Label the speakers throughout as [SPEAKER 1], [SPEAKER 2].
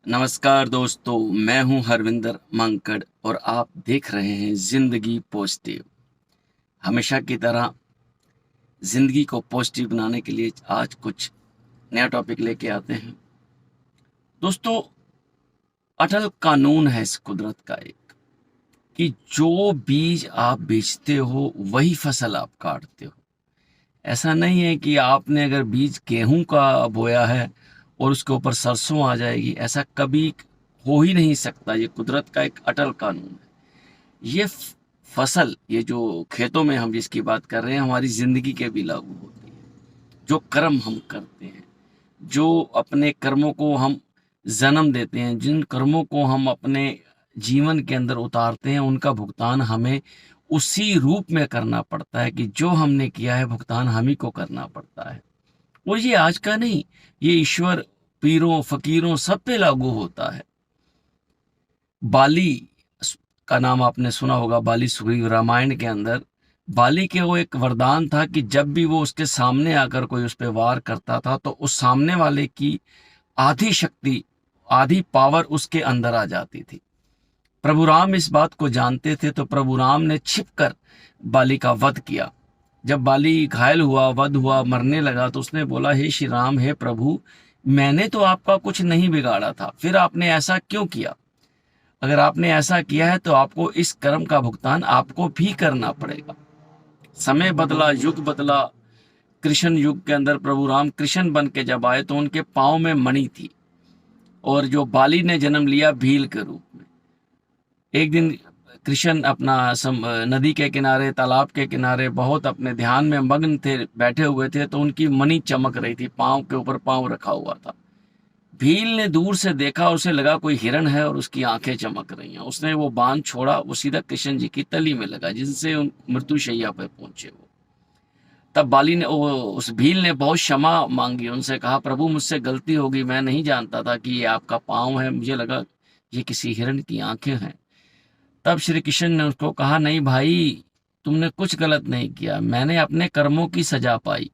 [SPEAKER 1] नमस्कार दोस्तों, मैं हूं हरविंदर मंकड़ और आप देख रहे हैं जिंदगी पॉजिटिव। हमेशा की तरह जिंदगी को पॉजिटिव बनाने के लिए आज कुछ नया टॉपिक लेके आते हैं। दोस्तों, अटल कानून है इस कुदरत का एक, कि जो बीज आप बेचते हो वही फसल आप काटते हो। ऐसा नहीं है कि आपने अगर बीज गेहूं का बोया है और उसके ऊपर सरसों आ जाएगी, ऐसा कभी हो ही नहीं सकता। ये कुदरत का एक अटल कानून है। ये फसल, ये जो खेतों में हम जिसकी बात कर रहे हैं, हमारी जिंदगी के भी लागू होती है। जो कर्म हम करते हैं, जो अपने कर्मों को हम जन्म देते हैं, जिन कर्मों को हम अपने जीवन के अंदर उतारते हैं, उनका भुगतान हमें उसी रूप में करना पड़ता है कि जो हमने किया है भुगतान हम ही को करना पड़ता है। और ये आज का नहीं, ये ईश्वर, पीरों, फकीरों सब पे लागू होता है। बाली का नाम आपने सुना होगा। बाली सुग्रीव रामायण के अंदर बाली के वो एक वरदान था कि जब भी वो उसके सामने आकर कोई उस पर वार करता था तो उस सामने वाले की आधी शक्ति, आधी पावर उसके अंदर आ जाती थी। प्रभु राम इस बात को जानते थे तो प्रभु राम ने छिपकर बाली का वध किया। जब बाली घायल हुआ, वध हुआ, मरने लगा, तो उसने बोला, हे श्री राम, हे प्रभु, मैंने तो आपका कुछ नहीं बिगाड़ा था, फिर आपने ऐसा क्यों किया? अगर आपने ऐसा किया है तो आपको इस कर्म का भुगतान आपको भी करना पड़ेगा। समय बदला, युग बदला। कृष्ण युग के अंदर प्रभु राम कृष्ण बन के जब आए तो उनके पांव में मणि थी, और जो बाली ने जन्म लिया भील के रूप में। एक दिन कृष्ण अपना नदी के किनारे, तालाब के किनारे बहुत अपने ध्यान में मग्न थे, बैठे हुए थे, तो उनकी मणि चमक रही थी, पांव के ऊपर पांव रखा हुआ था। भील ने दूर से देखा, उसे लगा कोई हिरण है और उसकी आंखें चमक रही हैं। उसने वो बाण छोड़ा, वो सीधा कृष्ण जी की तली में लगा, जिनसे मृत्युशैया पर पहुंचे वो। तब बाली ने, उस भील ने बहुत क्षमा मांगी, उनसे कहा, प्रभु मुझसे गलती होगी, मैं नहीं जानता था कि ये आपका पांव है, मुझे लगा ये किसी हिरण की आंखें हैं। तब श्री कृष्ण ने उसको कहा, नहीं भाई, तुमने कुछ गलत नहीं किया, मैंने अपने कर्मों की सजा पाई।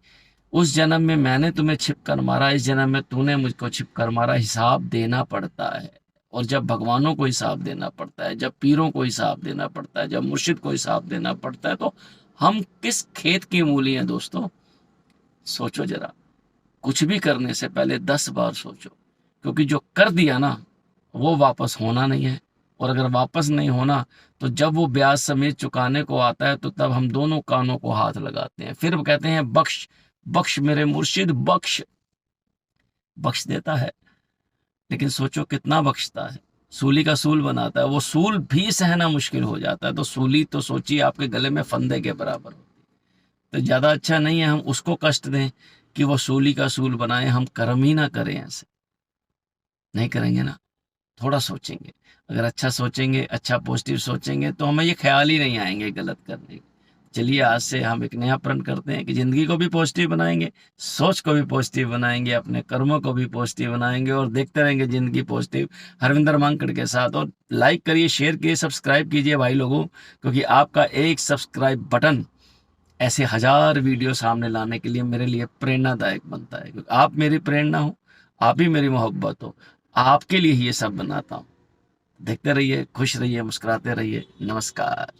[SPEAKER 1] उस जन्म में मैंने तुम्हें छिप कर मारा, इस जन्म में तूने मुझको छिप कर मारा। हिसाब देना पड़ता है। और जब भगवानों को हिसाब देना पड़ता है, जब पीरों को हिसाब देना पड़ता है, जब मुर्शिद को हिसाब देना पड़ता है, तो हम किस खेत की मूली हैं दोस्तों? सोचो जरा। कुछ भी करने से पहले 10 बार सोचो, क्योंकि जो कर दिया ना, वो वापस होना नहीं है। और अगर वापस नहीं होना तो जब वो ब्याज समेत चुकाने को आता है तो तब हम दोनों कानों को हाथ लगाते हैं, फिर कहते हैं, बख्श बख्श मेरे मुर्शिद, बख्श। बख्श देता है, लेकिन सोचो कितना बख्शता है। सूली का सूल बनाता है, वो सूल भी सहना मुश्किल हो जाता है, तो सूली तो सोचिए आपके गले में फंदे के बराबर होती है। तो ज्यादा अच्छा नहीं है हम उसको कष्ट दें कि वो सूली का सूल बनाए, हम कर्म ही ना करें। ऐसे नहीं करेंगे ना, थोड़ा सोचेंगे। अगर अच्छा सोचेंगे, अच्छा पॉजिटिव सोचेंगे, तो हमें ये ख्याल ही नहीं आएंगे गलत करने के। चलिए, आज से हम एक नया प्रण करते हैं कि जिंदगी को भी पॉजिटिव बनाएंगे, सोच को भी पॉजिटिव बनाएंगे, अपने कर्मों को भी पॉजिटिव बनाएंगे, और देखते रहेंगे जिंदगी पॉजिटिव हरविंदर मांकड़ के साथ। और लाइक करिए, शेयर कीजिए, सब्सक्राइब कीजिए भाई लोगों, क्योंकि आपका एक सब्सक्राइब बटन ऐसे 1000 वीडियो सामने लाने के लिए मेरे लिए प्रेरणादायक बनता है, क्योंकि आप मेरी प्रेरणा हो, आप ही मेरी मोहब्बत हो। आपके लिए ही ये सब बनाता हूँ। देखते रहिए, खुश रहिए, मुस्कुराते रहिए। नमस्कार।